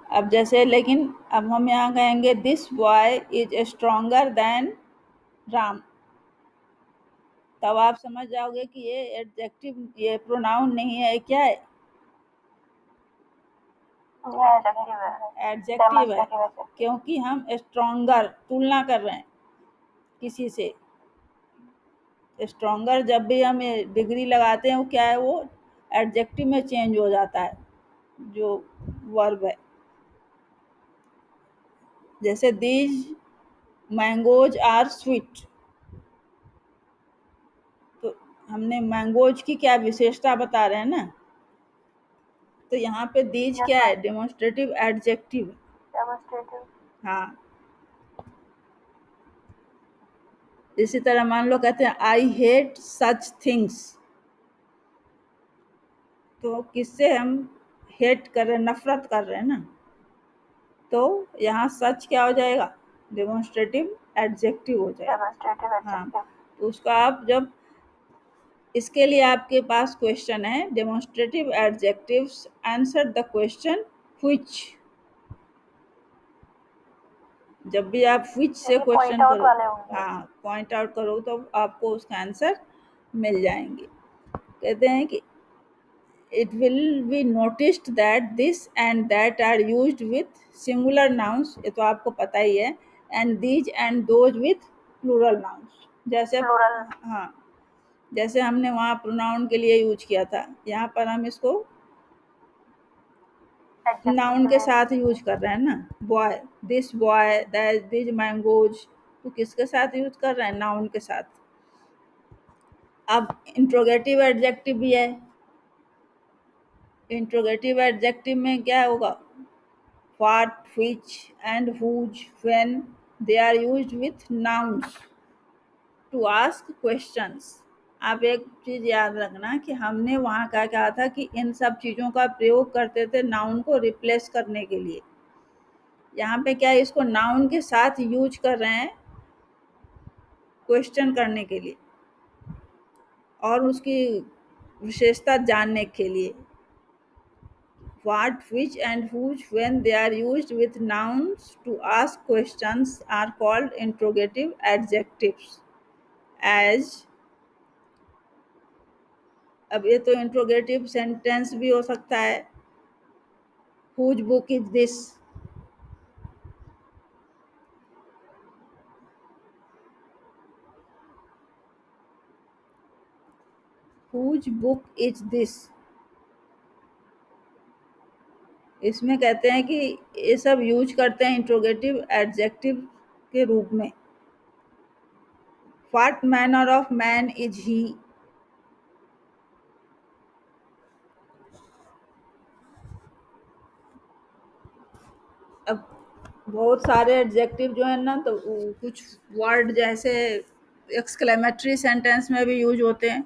अब जैसे, लेकिन अब हम यहाँ कहेंगे this boy is stronger then Ram, तब आप समझ जाओगे कि ये एडजेक्टिव, ये प्रोनाउन नहीं है, क्या है? ये एडजेक्टिव है। एडजेक्टिव है, डेमोंस्ट्रेटिव एडजेक्टिव। क्योंकि हम स्ट्रोंगर तुलना कर रहे हैं किसी से। स्ट्रोंगर जब भी हम डिग्री लगाते हैं वो क्या है, वो एडजेक्टिव में चेंज हो जाता है जो वर्ब है। जैसे दीज मैंगोज आर स्वीट, तो हमने मैंगोज की क्या विशेषता बता रहे हैं ना, तो यहाँ पे दीज यस क्या है? मैम। Demonstrative adjective. डेमोंस्ट्रेटिव। हाँ, इसी तरह मान लो कहते हैं आई हेट सच थिंग्स, तो किससे हम हेट कर रहे हैं, नफरत कर रहे हैं ना, तो यहाँ सच क्या हो जाएगा, डेमोन्स्ट्रेटिव एडजेक्टिव हो जाएगा। डेमोन्स्ट्रेटिव हाँ, एडजेक्टिव। तो उसका आप जब, इसके लिए आपके पास क्वेश्चन है, demonstrative adjectives answer the question which. जब भी आप व्हिच से ये पॉइंट क्वेश्चन आउट करो, वाले होंगे। हाँ पॉइंट आउट करो तो आपको उसका आंसर मिल जाएंगे। कहते हैं कि it will be noticed that this and that are used with singular nouns, ये तो आपको पता ही है, and these and those with plural nouns। जैसे, प्लूरल हाँ, जैसे हमने वहाँ प्रोनाउन के लिए यूज किया था, यहाँ पर हम इसको एडजेक्टिव नाउन के के लिए यूज साथ करेंगे। यूज कर रहे हैं ना, बॉय, दिस दिस मैंगोज, तो किसके साथ यूज कर रहे हैं, नाउन के साथ। अब इंट्रोगेटिव एडजेक्टिव भी है, इंट्रोगेटिव एडजेक्टिव में क्या होगा, what, which, and whose, when they are used with nouns to ask questions। आप एक चीज याद रखना कि हमने वहाँ क्या कहा था कि इन सब चीजों का प्रयोग करते थे नाउन को रिप्लेस करने के लिए। यहाँ पे क्या है, इसको नाउन के साथ यूज कर रहे हैं क्वेश्चन करने के लिए और उसकी विशेषता जानने के लिए। What, which, and whose, when they are used with nouns to ask questions, are called interrogative adjectives. As, अब ये तो इंट्रोगेटिव सेंटेंस भी हो सकता है, whose book is this, whose book is this। इसमें कहते हैं कि ये सब यूज करते हैं इंट्रोगेटिव एडजेक्टिव के रूप में। What manner of man is he। अब बहुत सारे एडजेक्टिव जो है ना, तो कुछ वर्ड जैसे एक्सक्लेमेटरी सेंटेंस में भी यूज होते हैं,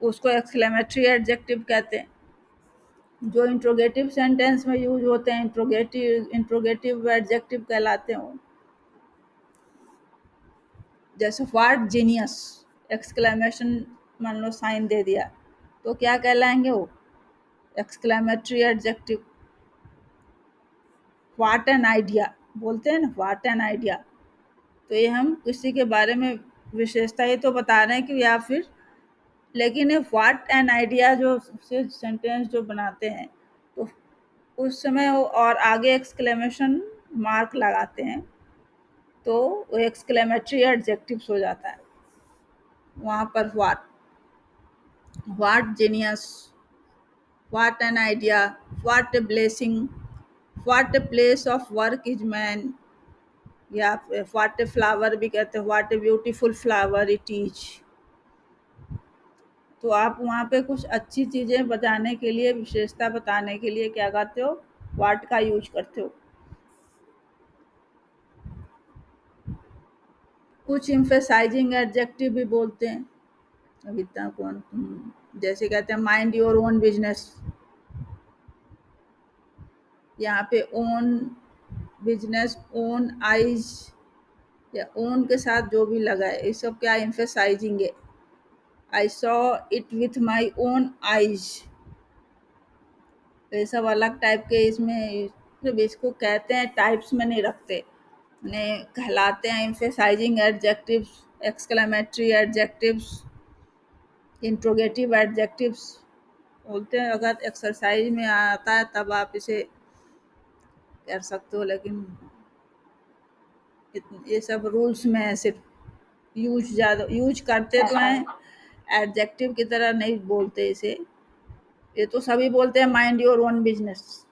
उसको एक्सक्लेमेटरी एडजेक्टिव कहते हैं। जो इंट्रोगेटिव सेंटेंस में यूज होते हैं इंट्रोगेटिव एडजेक्टिव कहलाते हैं वो। जैसे व्हाट जीनियस, एक्सक्लेमेशन मान लो साइन दे दिया, तो क्या कहलाएंगे वो, exclamatory adjective. What an idea, बोलते हैं ना व्हाट एन आइडिया, तो ये हम किसी के बारे में विशेषता ही तो बता रहे हैं कि, या फिर, लेकिन ये व्हाट एन आइडिया जो से सेंटेंस जो बनाते हैं, तो उस समय वो और आगे एक्सक्लेमेशन मार्क लगाते हैं, तो वो एक्सक्लेमेटरी एडजेक्टिव्स हो जाता है। वहाँ पर what genius, what an idea, what a blessing, what a place of work is man, या व्हाट ए फ्लावर भी कहते हैं, what a beautiful flower it is. तो आप वहाँ पे कुछ अच्छी चीज़ें बताने के लिए, विशेषता बताने के लिए क्या करते हो, व्हाट का यूज करते हो। कुछ इम्फेसाइजिंग एडजेक्टिव भी बोलते हैं। अब इतना कौन, जैसे कहते हैं माइंड योर ओन बिजनेस, यहाँ पे ओन बिजनेस, ओन आइज, या ओन के साथ जो भी लगा है, ये सब क्या इम्फेसाइजिंग है। I saw it with my own eyes, तो ये सब अलग टाइप के इसमें, जब इसको कहते हैं टाइप्स में नहीं रखते, उन्हें कहलाते हैं emphasising adjectives, exclamatory adjectives, interrogative adjectives बोलते हैं। अगर एक्सरसाइज में आता है तब आप इसे कर सकते हो, लेकिन ये सब रूल्स में है सिर्फ, यूज ज़्यादा यूज करते तो ऐसा हैं, है। एडजेक्टिव की तरह नहीं बोलते इसे। ये तो सभी बोलते हैं माइंड योर ओन बिजनेस,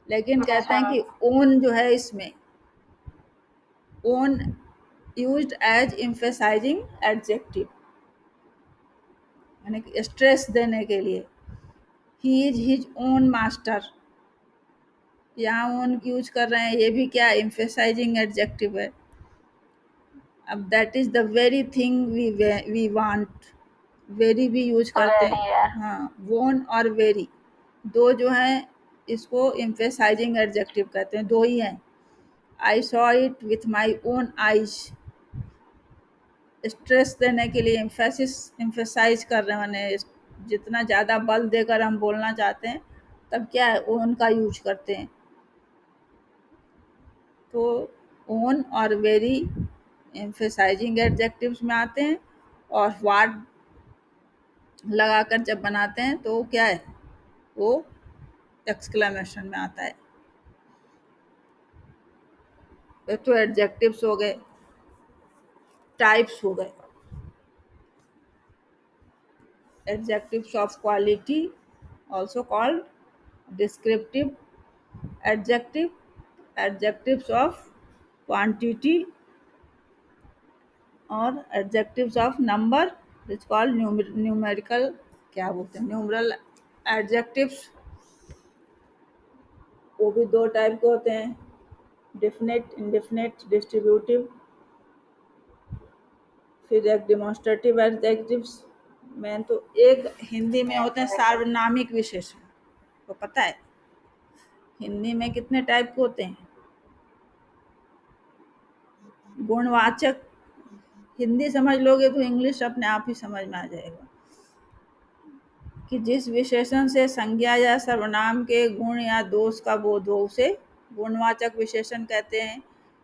लेकिन कहते अच्छा हैं मैम। कि ओन जो है इसमें, own used as emphasising adjective, यानी कि स्ट्रेस देने के लिए। He is his own master, यहाँ ओन यूज कर रहे हैं, ये भी क्या एम्फेसाइजिंग एडजेक्टिव है। अब that is the very thing we want. Very भी यूज करते वेरी है। हैं, हाँ, वोन और वेरी, दो जो हैं इसको एम्फेसाइजिंग एडजेक्टिव कहते हैं, दो ही हैं। I saw it with my own eyes, stress देने के लिए, एम्फेसाइज कर रहे हैं, माने जितना ज़्यादा बल देकर हम बोलना चाहते हैं तब क्या है, ओन का यूज करते हैं। तो ओन और वेरी एम्फेसाइजिंग एडजेक्टिव्स में आते हैं, और वाट लगाकर जब बनाते हैं तो क्या है, वो एक्सक्लेमेशन में आता है। ये तो एडजेक्टिव्स हो गए। टाइप्स हो गए। Adjectives of quality also called descriptive adjective, adjectives of quantity और adjectives of number is called numerical, क्या बोलते हैं, न्यूमरल एडजेक्टिव्स। वो भी दो टाइप के होते हैं, डिफिनिट, इंडेफिनिट, डिस्ट्रीब्यूटिव। फिर एक डिमॉन्स्ट्रेटिव एडजेक्टिव्स में तो एक हिंदी में होते हैं सार्वनामिक विशेषण, तो पता है हिंदी में कितने टाइप के होते हैं? गुणवाचक, हिंदी समझ लोगे तो इंग्लिश अपने आप ही समझ में आ जाएगा, कि जिस विशेषण से संज्ञा या सर्वनाम के गुण या दोष का बोध हो उसे गुणवाचक विशेषण कहते हैं।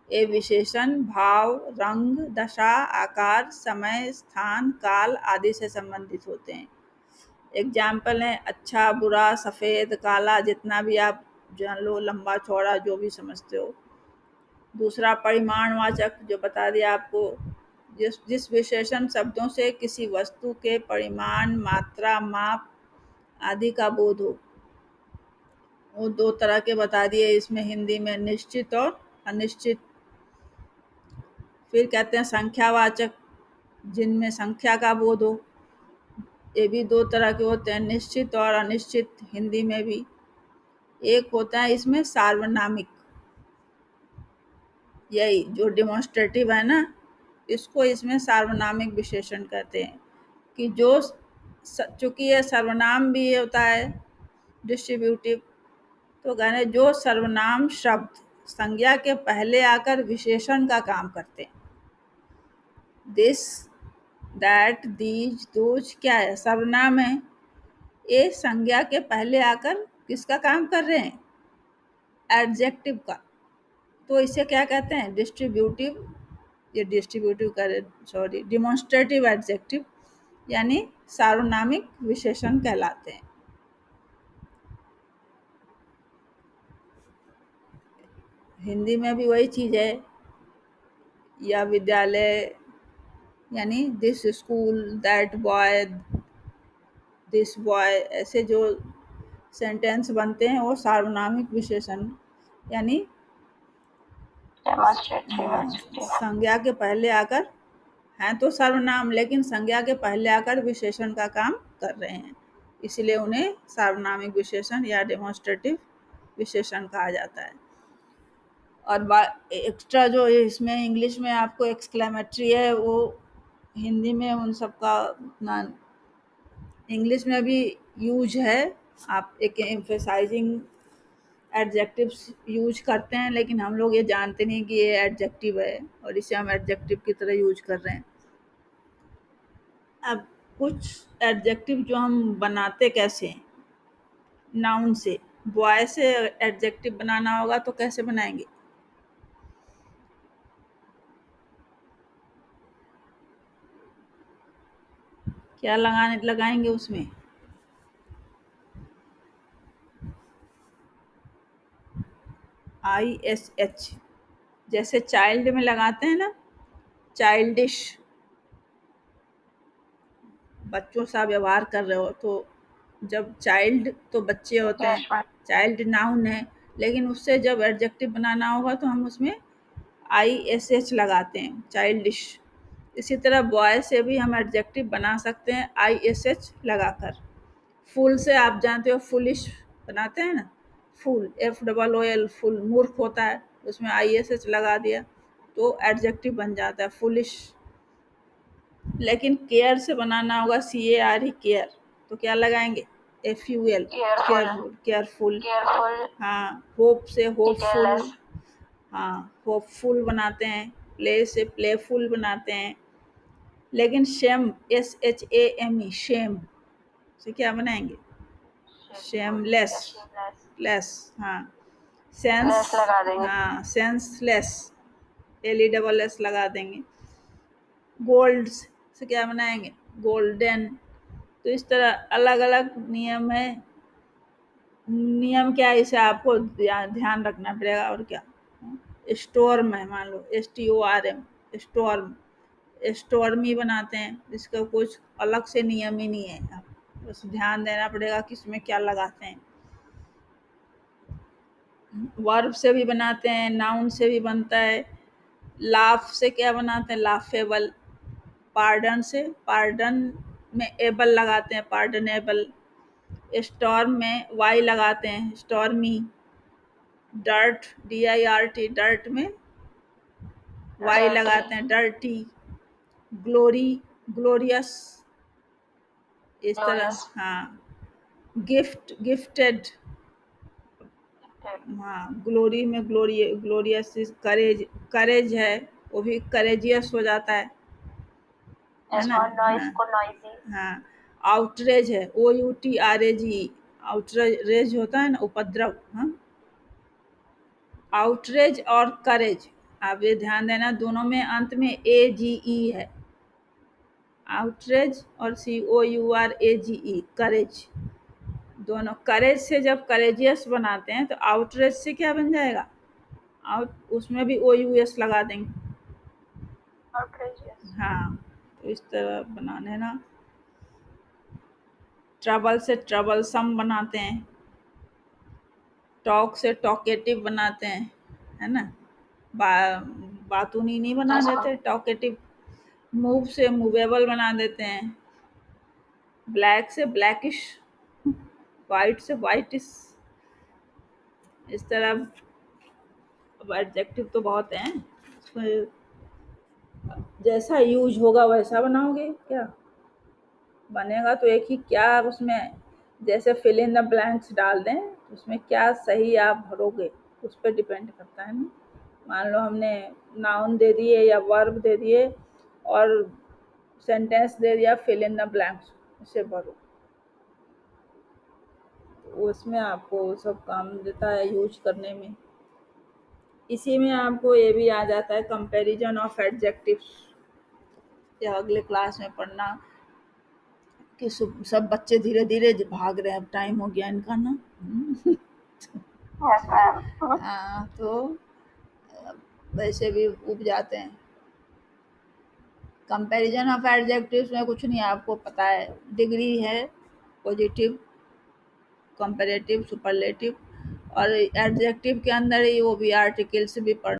ये विशेषण भाव, रंग, दशा, आकार, समय, स्थान, काल आदि से संबंधित होते हैं। एग्जाम्पल है अच्छा, बुरा, सफ़ेद, काला, जितना भी आप जान लो, लंबा चौड़ा जो भी समझते हो। दूसरा परिमाणवाचक, जो बता दिया आपको, जिस जिस विशेषण शब्दों से किसी वस्तु के परिमाण, मात्रा, माप आदि का बोध हो। वो दो तरह के बता दिए इसमें हिंदी में, निश्चित और अनिश्चित। फिर कहते हैं संख्यावाचक, जिनमें संख्या का बोध हो। ये भी दो तरह के होते हैं, निश्चित और अनिश्चित, हिंदी में भी। एक होता है इसमें सार्वनामिक, यही जो डिमॉन्स्ट्रेटिव है ना, इसको इसमें सार्वनामिक विशेषण कहते हैं, कि जो चूंकि ये सर्वनाम भी होता है डिस्ट्रीब्यूटिव, तो कहने जो सर्वनाम शब्द संज्ञा के पहले आकर विशेषण का काम करते हैं। दिस, दैट, दीज, दोज क्या है, सर्वनाम है। ये संज्ञा के पहले आकर किसका काम कर रहे हैं, एडजेक्टिव का। तो इसे क्या कहते हैं, डिस्ट्रीब्यूटिव, ये डिस्ट्रीब्यूटिव कर, सॉरी, डिमॉन्स्ट्रेटिव एडजेक्टिव, यानी सार्वनामिक विशेषण कहलाते हैं। हिंदी में भी वही चीज़ है, या विद्यालय, यानी this school, that boy, this boy, ऐसे जो सेंटेंस बनते हैं वो सार्वनामिक विशेषण, यानी डेमोन्स्ट्रेटिव हाँ, एडजेक्टिव। संज्ञा के पहले आकर, हैं तो सर्वनाम लेकिन संज्ञा के पहले आकर विशेषण का काम कर रहे हैं, इसलिए उन्हें सार्वनामिक विशेषण या डेमोन्स्ट्रेटिव विशेषण कहा जाता है। और एक्स्ट्रा जो इसमें इंग्लिश में आपको एक्सक्लेमेटरी है, वो हिंदी में उन सब का उतना, इंग्लिश में भी यूज है। आप एक एम्फेसाइजिंग एडजेक्टिव्स यूज करते हैं, लेकिन हम लोग ये जानते नहीं कि ये एडजेक्टिव है और इसे हम एडजेक्टिव की तरह यूज कर रहे हैं। अब कुछ एडजेक्टिव जो हम बनाते कैसे हैं, नाउन से, बॉय से एडजेक्टिव बनाना होगा तो कैसे बनाएंगे, क्या लगाएंगे उसमें, ISH, जैसे चाइल्ड में लगाते हैं ना, चाइल्डिश, बच्चों सा व्यवहार कर रहे हो, तो जब चाइल्ड तो बच्चे होते हैं, यस मैम। चाइल्ड नाउन है, लेकिन उससे जब एडजेक्टिव बनाना होगा तो हम उसमें ISH लगाते हैं, चाइल्डिश। इसी तरह बॉय से भी हम एडजेक्टिव बना सकते हैं ISH लगाकर। फूल से आप जानते हो, फुलिश बनाते हैं ना, फूल, FOOL, फुल, मूर्ख होता है, उसमें ISH लगा दिया तो एडजेक्टिव बन जाता है फुलिश। लेकिन केयर से बनाना होगा, CARE केयर, तो क्या लगाएंगे? FUL, careful, careful, careful. Careful, हाँ, होप से होपफुल। डिटेललेस, हाँ, होपफुल बनाते हैं। प्ले से प्लेफुल बनाते हैं। लेकिन शेम, SHAME, शेम से क्या बनाएंगे? शेमफुल शेमलेस, या शेमलेस, लेस। हाँ, सेंस। लेस लगा देंगे। हाँ, सेंसलेस, LESS लगा देंगे। गोल्ड से क्या बनाएंगे? गोल्डन। तो इस तरह अलग अलग नियम है। नियम क्या है, इसे आपको ध्यान रखना पड़ेगा, और क्या। स्टोर्म है, मान लो STORM, स्टोर्म। स्टोर्मी बनाते हैं, इसका कुछ अलग से नियम ही नहीं है, बस ध्यान देना पड़ेगा कि इसमें क्या लगाते हैं। वर्ब से भी बनाते हैं, नाउन से भी बनता है। लाफ से क्या बनाते हैं? लाफेबल। पार्डन से, पार्डन में एबल लगाते हैं, पार्डनेबल। स्टॉर्म में वाई लगाते हैं, स्टॉर्मी। डर्ट, DIRT, डर्ट में वाई डर्टी, लगाते हैं, डर्टी। Glory, glorious. इस तरह। ग्लोरियस, हाँ, गिफ्ट, गिफ्टेड। गिफ्टेड, हाँ, ग्लोरी में ग्लोरियस। करेज, करेज है, वो भी करेजियस हो जाता है एस ना। फॉर नॉइस हाँ। को नॉइजी, हाँ, आउटरेज है, OUTRAGE। आउटरेज होता है ना, उपद्रव। हाँ, आउटरेज और करेज, आप ये ध्यान देना, दोनों में अंत में AGE है। आउटरेज और COURAGE, करेज। दोनों, करेज से जब करेजियस बनाते हैं तो आउटरेज से क्या बन जाएगा? आउट, उसमें भी OUS लगा देंगे। आउटरेजियस, हाँ, तो इस तरह बनाने ना। ट्रबल से ट्रबलसम बनाते हैं। टॉक से टॉकेटिव बनाते हैं, है ना। बा, बातूनी नहीं बना एस फॉर देते, टॉकेटिव। मूव से मूवेबल बना देते हैं। ब्लैक से ब्लैकिश, वाइट से वाइटिश। इस तरह अब एडजेक्टिव तो बहुत हैं, उसमें जैसा यूज होगा वैसा बनाओगे क्या। बनेगा तो एक ही, क्या आप उसमें जैसे फिल इन द ब्लैंक्स डाल दें, उसमें क्या सही आप भरोगे, उस पर डिपेंड करता है ना। मान लो हमने नाउन दे दिए या वर्ब दे दिए और सेंटेंस दे दिया, फिल इन द ब्लैंक्स, इसे भरो। तो उसमें आपको सब काम देता है यूज करने में। इसी में आपको ये भी आ जाता है, कंपैरिजन ऑफ एडजेक्टिव्स। या अगले क्लास में पढ़ना कि सब बच्चे धीरे धीरे भाग रहे हैं, अब टाइम हो गया इनका ना। यस मैम, हाँ, तो वैसे भी उब जाते हैं। कंपैरिजन ऑफ एडजेक्टिव्स में कुछ नहीं, आपको पता है, डिग्री है, पॉजिटिव, कंपैरेटिव, सुपरलेटिव, और एडजेक्टिव के अंदर ही वो भी आर्टिकल्स भी पढ़